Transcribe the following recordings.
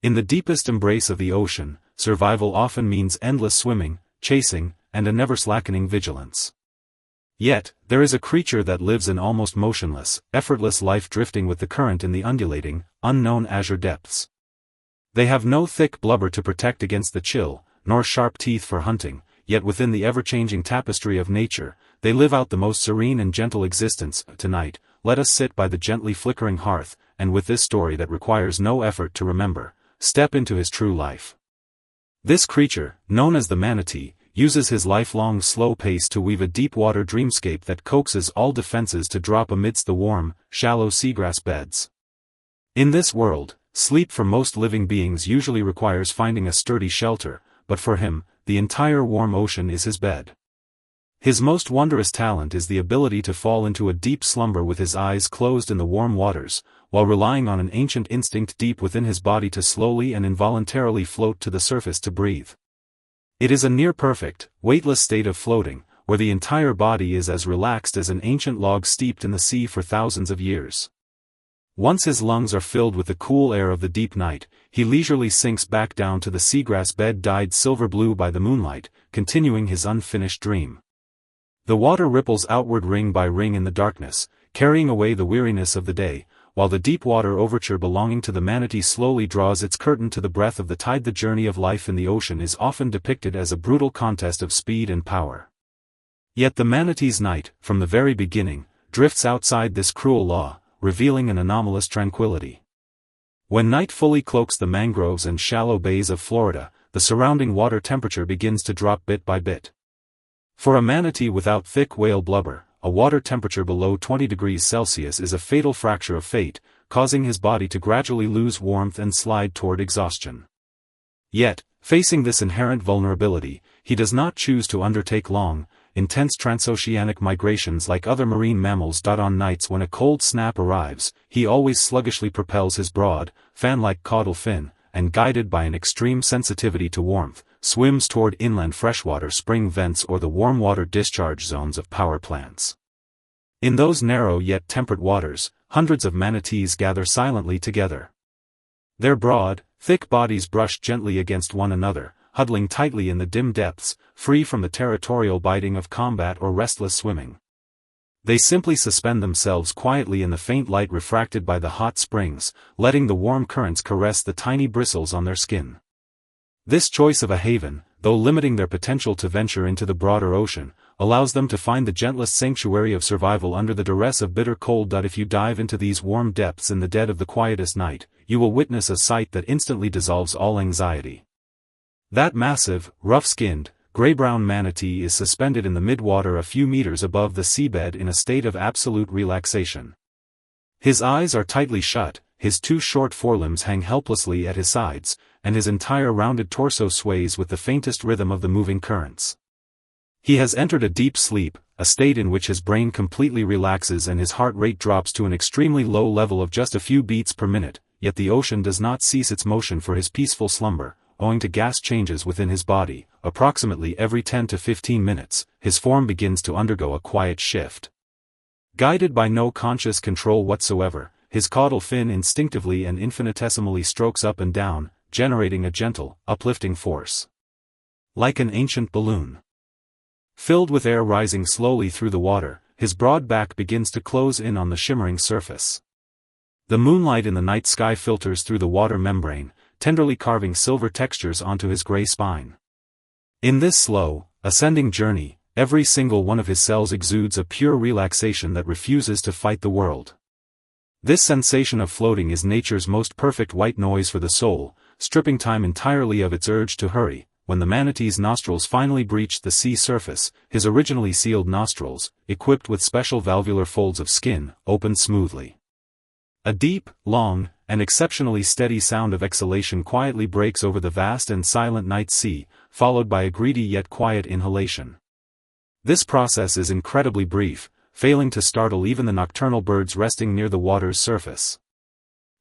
In the deepest embrace of the ocean, survival often means endless swimming, chasing, and a never-slackening vigilance. Yet, there is a creature that lives an almost motionless, effortless life drifting with the current in the undulating, unknown azure depths. They have no thick blubber to protect against the chill, nor sharp teeth for hunting, yet within the ever-changing tapestry of nature, they live out the most serene and gentle existence. Tonight, let us sit by the gently flickering hearth, and with this story that requires no effort to remember, step into his true life. This creature, known as the manatee, uses his lifelong slow pace to weave a deep-water dreamscape that coaxes all defenses to drop amidst the warm, shallow seagrass beds. In this world, sleep for most living beings usually requires finding a sturdy shelter, but for him, the entire warm ocean is his bed. His most wondrous talent is the ability to fall into a deep slumber with his eyes closed in the warm waters, while relying on an ancient instinct deep within his body to slowly and involuntarily float to the surface to breathe. It is a near-perfect, weightless state of floating, where the entire body is as relaxed as an ancient log steeped in the sea for thousands of years. Once his lungs are filled with the cool air of the deep night, he leisurely sinks back down to the seagrass bed dyed silver blue by the moonlight, continuing his unfinished dream. The water ripples outward ring by ring in the darkness, carrying away the weariness of the day, while the deep water overture belonging to the manatee slowly draws its curtain to the breath of the tide. The journey of life in the ocean is often depicted as a brutal contest of speed and power. Yet the manatee's night, from the very beginning, drifts outside this cruel law, revealing an anomalous tranquility. When night fully cloaks the mangroves and shallow bays of Florida, the surrounding water temperature begins to drop bit by bit. For a manatee without thick whale blubber, a water temperature below 20 degrees Celsius is a fatal fracture of fate, causing his body to gradually lose warmth and slide toward exhaustion. Yet, facing this inherent vulnerability, he does not choose to undertake long, intense transoceanic migrations like other marine mammals. On nights when a cold snap arrives, he always sluggishly propels his broad, fan-like caudal fin, and guided by an extreme sensitivity to warmth, swims toward inland freshwater spring vents or the warm water discharge zones of power plants. In those narrow yet temperate waters, hundreds of manatees gather silently together. Their broad, thick bodies brush gently against one another, huddling tightly in the dim depths, free from the territorial biting of combat or restless swimming. They simply suspend themselves quietly in the faint light refracted by the hot springs, letting the warm currents caress the tiny bristles on their skin. This choice of a haven, though limiting their potential to venture into the broader ocean, allows them to find the gentlest sanctuary of survival under the duress of bitter cold. If you dive into these warm depths in the dead of the quietest night, you will witness a sight that instantly dissolves all anxiety. That massive, rough-skinned, gray-brown manatee is suspended in the mid-water a few meters above the seabed in a state of absolute relaxation. His eyes are tightly shut, his two short forelimbs hang helplessly at his sides, and his entire rounded torso sways with the faintest rhythm of the moving currents. He has entered a deep sleep, a state in which his brain completely relaxes and his heart rate drops to an extremely low level of just a few beats per minute, yet the ocean does not cease its motion for his peaceful slumber, owing to gas changes within his body. Approximately every 10 to 15 minutes, his form begins to undergo a quiet shift. Guided by no conscious control whatsoever, his caudal fin instinctively and infinitesimally strokes up and down, generating a gentle, uplifting force. Like an ancient balloon filled with air rising slowly through the water, his broad back begins to close in on the shimmering surface. The moonlight in the night sky filters through the water membrane, tenderly carving silver textures onto his gray spine. In this slow, ascending journey, every single one of his cells exudes a pure relaxation that refuses to fight the world. This sensation of floating is nature's most perfect white noise for the soul, stripping time entirely of its urge to hurry. When the manatee's nostrils finally breached the sea surface, his originally sealed nostrils, equipped with special valvular folds of skin, opened smoothly. A deep, long, and exceptionally steady sound of exhalation quietly breaks over the vast and silent night sea, followed by a greedy yet quiet inhalation. This process is incredibly brief, failing to startle even the nocturnal birds resting near the water's surface.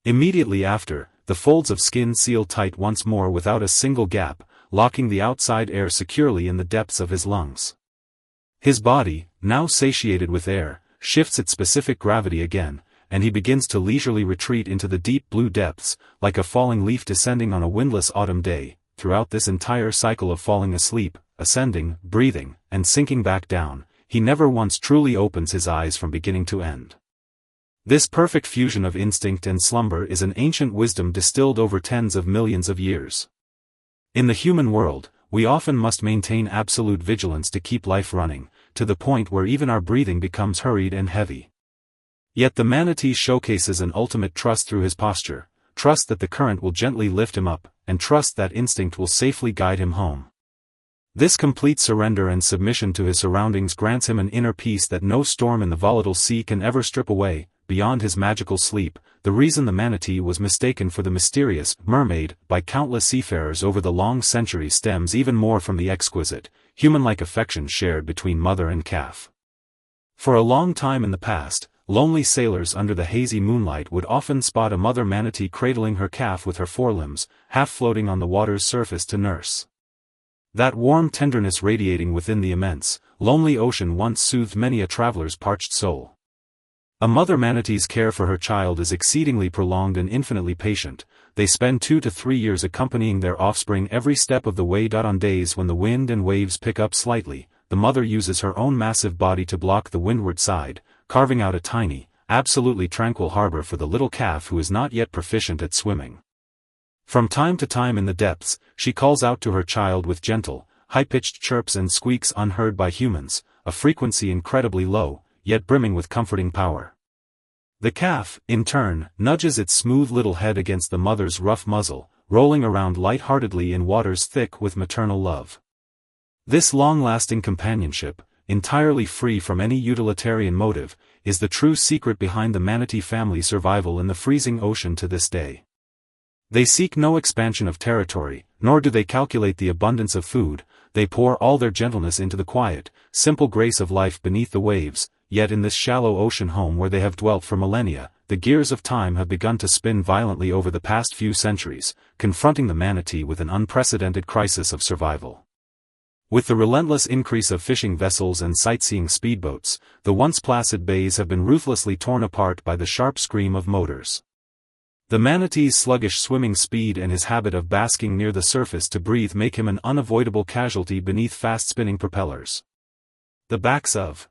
Immediately after, the folds of skin seal tight once more without a single gap, locking the outside air securely in the depths of his lungs. His body, now satiated with air, shifts its specific gravity again, and he begins to leisurely retreat into the deep blue depths, like a falling leaf descending on a windless autumn day. Throughout this entire cycle of falling asleep, ascending, breathing, and sinking back down, he never once truly opens his eyes from beginning to end. This perfect fusion of instinct and slumber is an ancient wisdom distilled over tens of millions of years. In the human world, we often must maintain absolute vigilance to keep life running, to the point where even our breathing becomes hurried and heavy. Yet the manatee showcases an ultimate trust through his posture, trust that the current will gently lift him up, and trust that instinct will safely guide him home. This complete surrender and submission to his surroundings grants him an inner peace that no storm in the volatile sea can ever strip away. Beyond his magical sleep, the reason the manatee was mistaken for the mysterious mermaid by countless seafarers over the long centuries stems even more from the exquisite, human-like affection shared between mother and calf. For a long time in the past, lonely sailors under the hazy moonlight would often spot a mother manatee cradling her calf with her forelimbs, half floating on the water's surface to nurse. That warm tenderness radiating within the immense, lonely ocean once soothed many a traveler's parched soul. A mother manatee's care for her child is exceedingly prolonged and infinitely patient. They spend 2 to 3 years accompanying their offspring every step of the way. On days when the wind and waves pick up slightly, the mother uses her own massive body to block the windward side, carving out a tiny, absolutely tranquil harbor for the little calf who is not yet proficient at swimming. From time to time in the depths, she calls out to her child with gentle, high-pitched chirps and squeaks unheard by humans, a frequency incredibly low, yet brimming with comforting power. The calf, in turn, nudges its smooth little head against the mother's rough muzzle, rolling around light-heartedly in waters thick with maternal love. This long-lasting companionship, entirely free from any utilitarian motive, is the true secret behind the manatee family's survival in the freezing ocean to this day. They seek no expansion of territory, nor do they calculate the abundance of food. They pour all their gentleness into the quiet, simple grace of life beneath the waves. Yet in this shallow ocean home where they have dwelt for millennia, the gears of time have begun to spin violently over the past few centuries, confronting the manatee with an unprecedented crisis of survival. With the relentless increase of fishing vessels and sightseeing speedboats, the once placid bays have been ruthlessly torn apart by the sharp scream of motors. The manatee's sluggish swimming speed and his habit of basking near the surface to breathe make him an unavoidable casualty beneath fast-spinning propellers. The backs of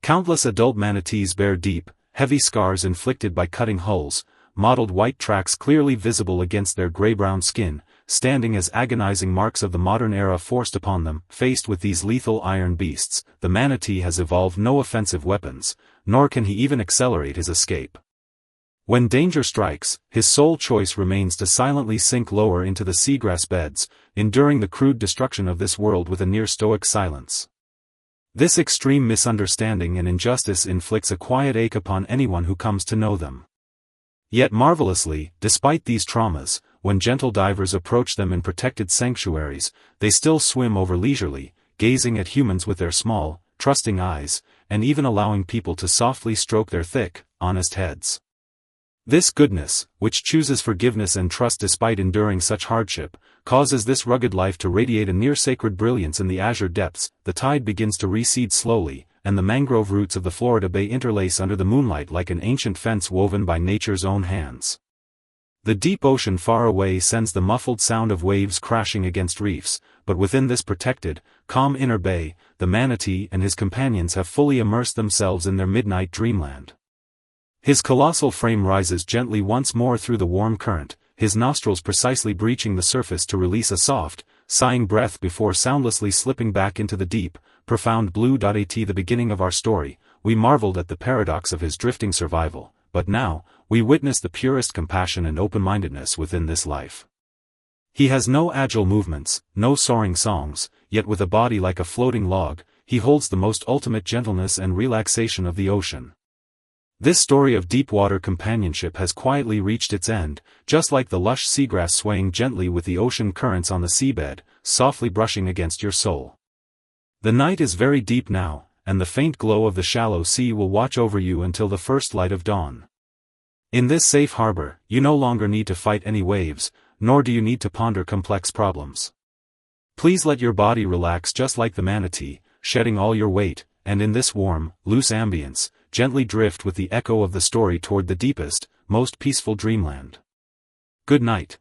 countless adult manatees bear deep, heavy scars inflicted by cutting hulls, mottled white tracks clearly visible against their gray-brown skin, standing as agonizing marks of the modern era forced upon them. Faced with these lethal iron beasts, the manatee has evolved no offensive weapons, nor can he even accelerate his escape. When danger strikes, his sole choice remains to silently sink lower into the seagrass beds, enduring the crude destruction of this world with a near-stoic silence. This extreme misunderstanding and injustice inflicts a quiet ache upon anyone who comes to know them. Yet marvelously, despite these traumas, when gentle divers approach them in protected sanctuaries, they still swim over leisurely, gazing at humans with their small, trusting eyes, and even allowing people to softly stroke their thick, honest heads. This goodness, which chooses forgiveness and trust despite enduring such hardship, causes this rugged life to radiate a near-sacred brilliance in the azure depths. The tide begins to recede slowly, and the mangrove roots of the Florida Bay interlace under the moonlight like an ancient fence woven by nature's own hands. The deep ocean far away sends the muffled sound of waves crashing against reefs, but within this protected, calm inner bay, the manatee and his companions have fully immersed themselves in their midnight dreamland. His colossal frame rises gently once more through the warm current, his nostrils precisely breaching the surface to release a soft, sighing breath before soundlessly slipping back into the deep, profound blue. At the beginning of our story, we marveled at the paradox of his drifting survival, but now, we witness the purest compassion and open-mindedness within this life. He has no agile movements, no soaring songs, yet with a body like a floating log, he holds the most ultimate gentleness and relaxation of the ocean. This story of deep-water companionship has quietly reached its end, just like the lush seagrass swaying gently with the ocean currents on the seabed, softly brushing against your soul. The night is very deep now, and the faint glow of the shallow sea will watch over you until the first light of dawn. In this safe harbor, you no longer need to fight any waves, nor do you need to ponder complex problems. Please let your body relax just like the manatee, shedding all your weight, and in this warm, loose ambience, gently drift with the echo of the story toward the deepest, most peaceful dreamland. Good night.